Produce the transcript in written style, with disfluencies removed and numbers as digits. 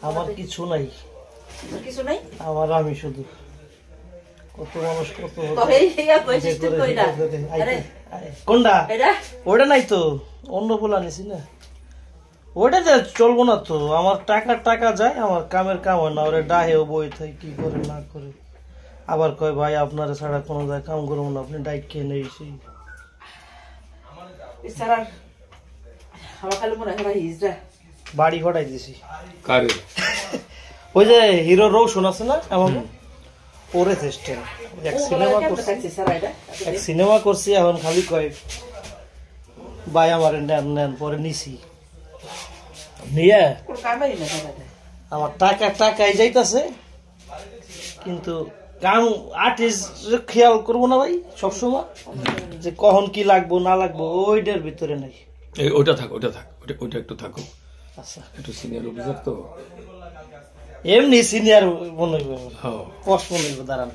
আমার কিছু নাই, কিছু নাই আমার আমি শুধু কত মানুষ কত কোনটা ওটা নাই তো, অন্য বলা নিছি না, ওটা চলবো না তো। আমার টাকা যায়, আমার কামের কাম হয় না, ওরা ডাহেও বই থাকে কি করে না করে, আবার কয় ভাই আপনারা ছাড়া কোনো জায়গায় কাম করবো না, আপনি ডাইক খেয়ে নেই সেই বাড়ি হটাই দিছি। ওই যে হিরো রৌশন আছে না এমন, ওরে চেষ্টা এক সিনেমা করছি, এখন খালি কয় ভাই আমার নেন নেন, পরে নিছি নিয়ে আমার টাকাই যাইতাছে, কিন্তু কাম আর্টিস্ট খেয়াল করবো না ভাই সবসময়, যে কখন কি লাগবো না লাগবো ওইটার ভিতরে নাই। ওইটা থাক ওইটা একটু থাকো। আচ্ছা, একটু সিনিয়র অফিসার তো, এমনি সিনিয়র মনে হইব, মনে হইব দাঁড়ান।